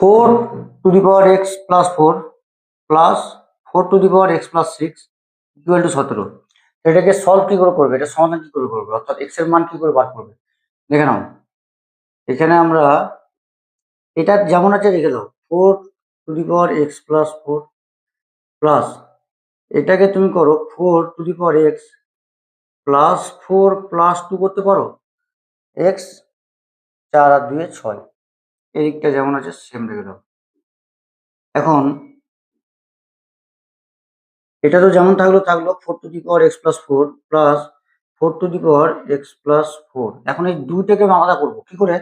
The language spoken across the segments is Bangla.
4 to the power x plus 4 plus 4 to the power x plus 6 equal to 17। এটাকে সলভ কি করে করবে, এটা সমাধান কি করে করবে, অর্থাৎ x এর মান কি করে বার করবে দেখে নাও। এখানে আমরা এটা যেমন আছে রেখে দাও, 4 to the power x plus 4 plus এটাকে তুমি করো 4 to the power x+4 +2 করতে পারো, x 4 আর 2 6, এই দিকটা যেমন আছে সেম রেখে দাও। এখন এটা তো যেমন থাকলো 4 to the power x+4 plus 4 to the power x+4। এখন এই দুইটাকে আলাদা করবো কি করে,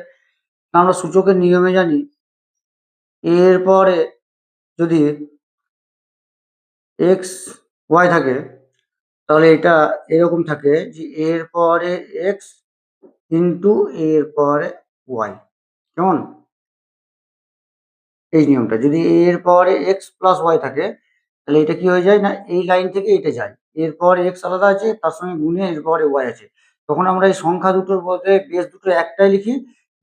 আমরা সূচকের নিয়মে জানি এর পরে যদি x y থাকে তাহলে এটা এরকম থাকে যে এর পরে x ইন্টু এর পরে y, কেমন এই নিয়মটা। যদি এর পরে x প্লাস ওয়াই থাকে তাহলে এটা কি হয়ে যায় না, এই লাইন থেকে এটা যায়, এরপর x আলাদা আছে তার সঙ্গে গুণে এরপরে ওয়াই আছে, তখন আমরা এই সংখ্যা দুটোর মধ্যে বেস দুটো একটাই লিখি,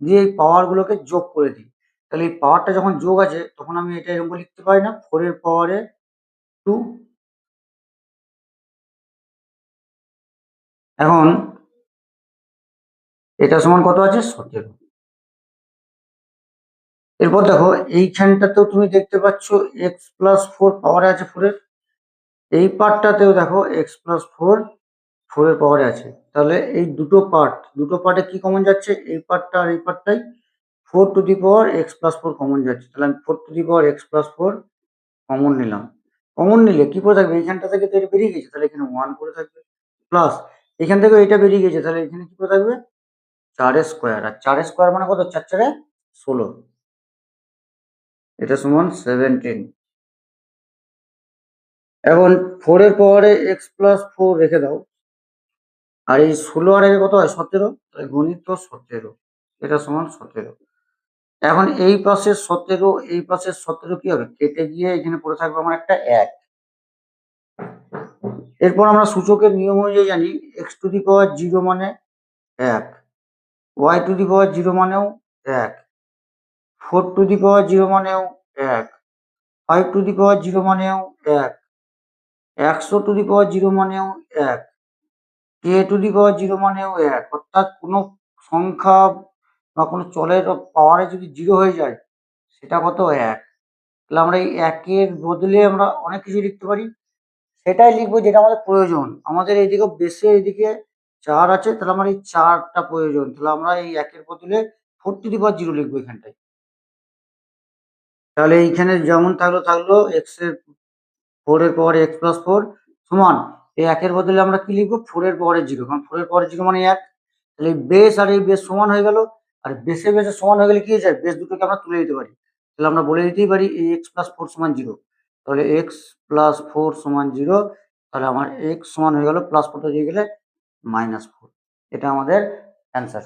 দিয়ে এই পাওয়ারগুলোকে যোগ করে দিই। তাহলে এই পাওয়ারটা যখন যোগ আছে তখন আমি এটা এরকম লিখতে পারি না, 4 এর পাওয়ারে 2। এখন এটা সমান কত আছে 17। এরপর দেখো এইখানটাতেও তুমি দেখতে পাচ্ছ x+4 পাওয়ারে আছে 4 এর, এই পার্টটাতেও দেখো x+4 4 এর পাওয়ারে আছে। তাহলে এই দুটো পার্টে কি কমন যাচ্ছে, এই পার্টটা আর এই পার্টটাই 4 to the power x+4 common যাচ্ছে। তাহলে আমি 4 to the power x+4 common নিলাম। কমন নিলে কি করে থাকবে, এইখানটা থেকে তো এটা বেরিয়ে গেছে তাহলে এখানে 1 করে থাকবে, প্লাস এখান থেকেও এটা বেরিয়ে গেছে তাহলে এখানে কি করে থাকবে 4 স্কোয়ার, আর 4 স্কোয়ার মানে কত, 4 4 16, এটা সমান 17। এখন 4 এর পাওয়ারে x+4 রেখে দাও, আর এই 16 আর কত হয় 17, তাহলে গণিত 17, এটা সমান 17। এখন এই পাশের 17 এই পাশের 17 কি হবে, কেটে গিয়ে এখানে পড়ে থাকবে আমার একটা 1। এরপর আমরা সূচকের নিয়ম অনুযায়ী জানি x⁴ মানে 1, y⁴ মানেও 1, 4⁴ মানেও 1, 5⁴ মানেও 1, 100⁴ মানেও 1, k⁴ মানেও 1। অর্থাৎ কোনো সংখ্যা বা কোনো চলের পাওয়ারে যদি 0 হয়ে যায় সেটা কত 1। তাহলে আমরা এই 1-এর বদলে আমরা অনেক কিছু লিখতে পারি, সেটাই লিখবো যেটা আমাদের প্রয়োজন। আমাদের এইদিকে বেসে এইদিকে 4 আছে, তাহলে আমার এই 4টা প্রয়োজন, তাহলে আমরা এই 1-এর বদলে 4⁴ লিখবো এখানটায়। তাহলে এইখানে যেমন থাকলো x এর পাওয়ারে x+4 সমান এই 1-এর বদলে আমরা কি লিখবো 4 এর পাওয়ারে 0, কারণ 4 এর পাওয়ারে 0 মানে 1। তাহলে এই বেস আর এই বেস সমান হয়ে গেল, আর বেসে সমান হয়ে গেলে কি হয়ে যায়, বেস দুটোকে আমরা তুলে দিতে পারি। তাহলে আমরা বলে দিতেই পারি এই x+4 সমান 0, তাহলে x+4 সমান 0, তাহলে আমার x সমান হয়ে গেল, প্লাস 4টা দিয়ে গেলে -4, এটা আমাদের অ্যান্সার।